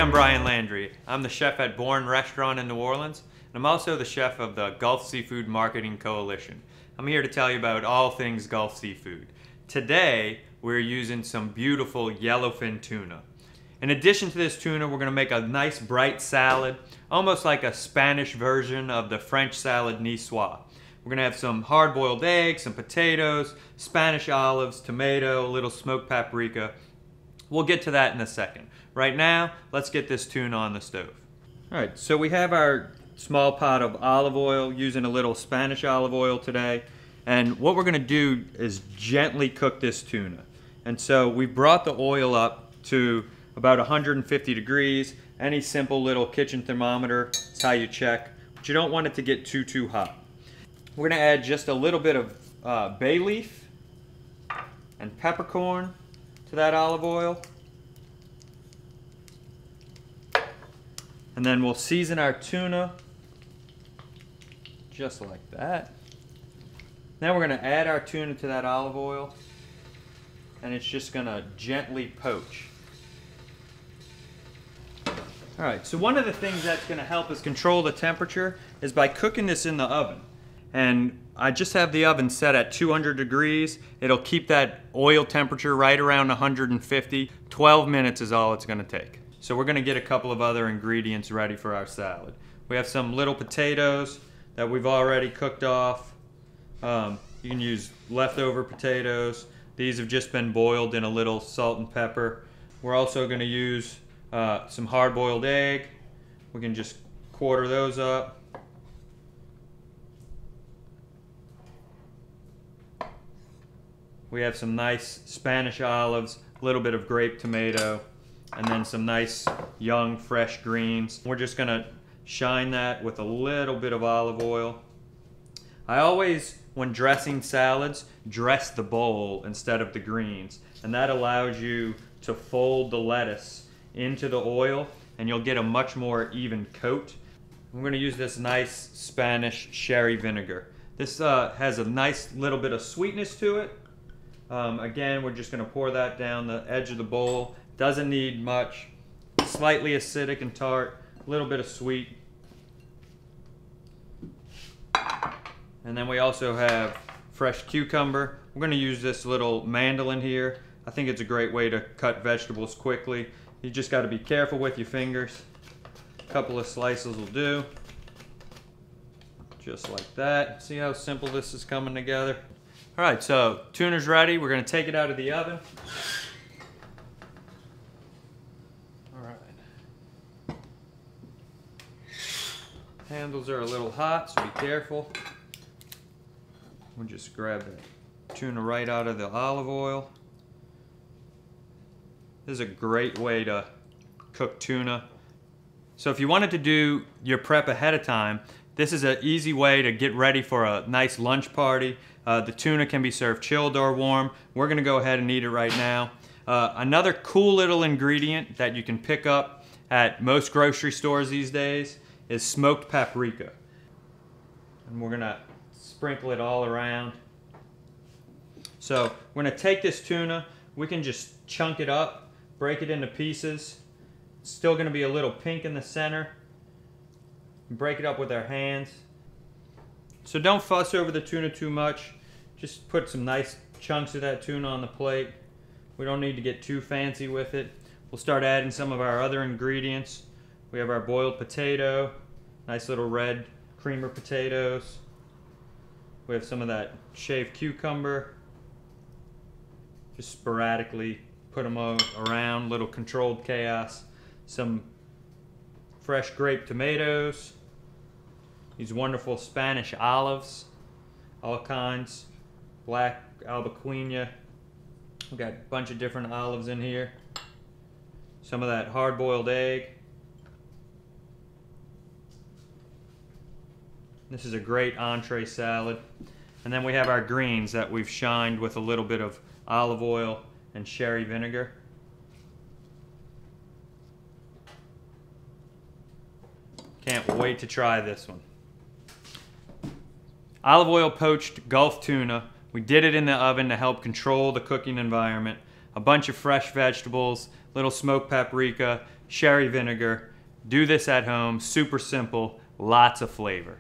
I'm Brian Landry. I'm the chef at Bourne Restaurant in New Orleans, and I'm also the chef of the Gulf Seafood Marketing Coalition. I'm here to tell you about all things Gulf seafood. Today, we're using some beautiful yellowfin tuna. In addition to this tuna, we're going to make a nice bright salad, almost like a Spanish version of the French salad niçoise. We're going to have some hard-boiled eggs, some potatoes, Spanish olives, tomato, a little smoked paprika. We'll get to that in a second. Right now, let's get this tuna on the stove. All right, so we have our small pot of olive oil, using a little Spanish olive oil today. And what we're going to do is gently cook this tuna. And so we brought the oil up to about 150 degrees. Any simple little kitchen thermometer is how you check, but you don't want it to get too hot. We're going to add just a little bit of bay leaf and peppercorn to that olive oil. And then we'll season our tuna just like that. Now we're going to add our tuna to that olive oil, and it's just going to gently poach. Alright, so one of the things that's going to help us control the temperature is by cooking this in the oven. And I just have the oven set at 200 degrees. It'll keep that oil temperature right around 150. 12 minutes is all it's going to take. So we're going to get a couple of other ingredients ready for our salad. We have some little potatoes that we've already cooked off. You can use leftover potatoes. These have just been boiled in a little salt and pepper. We're also going to use some hard-boiled egg. We can just quarter those up. We have some nice Spanish olives, a little bit of grape tomato, and then some nice young fresh greens. We're just gonna shine that with a little bit of olive oil. I always, when dressing salads, dress the bowl instead of the greens, and that allows you to fold the lettuce into the oil, and you'll get a much more even coat. I'm gonna use this nice Spanish sherry vinegar. This has a nice little bit of sweetness to it. Again, we're just going to pour that down the edge of the bowl. Doesn't need much. Slightly acidic and tart, a little bit of sweet. And then we also have fresh cucumber. We're going to use this little mandolin here. I think it's a great way to cut vegetables quickly. You just got to be careful with your fingers. A couple of slices will do. Just like that. See how simple this is coming together? All right, so tuna's ready. We're going to take it out of the oven. All right. Handles are a little hot, so be careful. We'll just grab the tuna right out of the olive oil. This is a great way to cook tuna. So if you wanted to do your prep ahead of time, this is an easy way to get ready for a nice lunch party. The tuna can be served chilled or warm. We're going to go ahead and eat it right now. Another cool little ingredient that you can pick up at most grocery stores these days is smoked paprika. And we're going to sprinkle it all around. So we're going to take this tuna. We can just chunk it up, break it into pieces. It's still going to be a little pink in the center. Break it up with our hands. So don't fuss over the tuna too much. Just put some nice chunks of that tuna on the plate. We don't need to get too fancy with it. We'll start adding some of our other ingredients. We have our boiled potato, nice little red creamer potatoes. We have some of that shaved cucumber. Just sporadically put them all around, little controlled chaos. Some fresh grape tomatoes. These wonderful Spanish olives, all kinds, black albacoena. We've got a bunch of different olives in here. Some of that hard-boiled egg. This is a great entree salad. And then we have our greens that we've shined with a little bit of olive oil and sherry vinegar. Can't wait to try this one. Olive oil poached Gulf tuna. We did it in the oven to help control the cooking environment. A bunch of fresh vegetables, little smoked paprika, sherry vinegar. Do this at home, super simple, lots of flavor.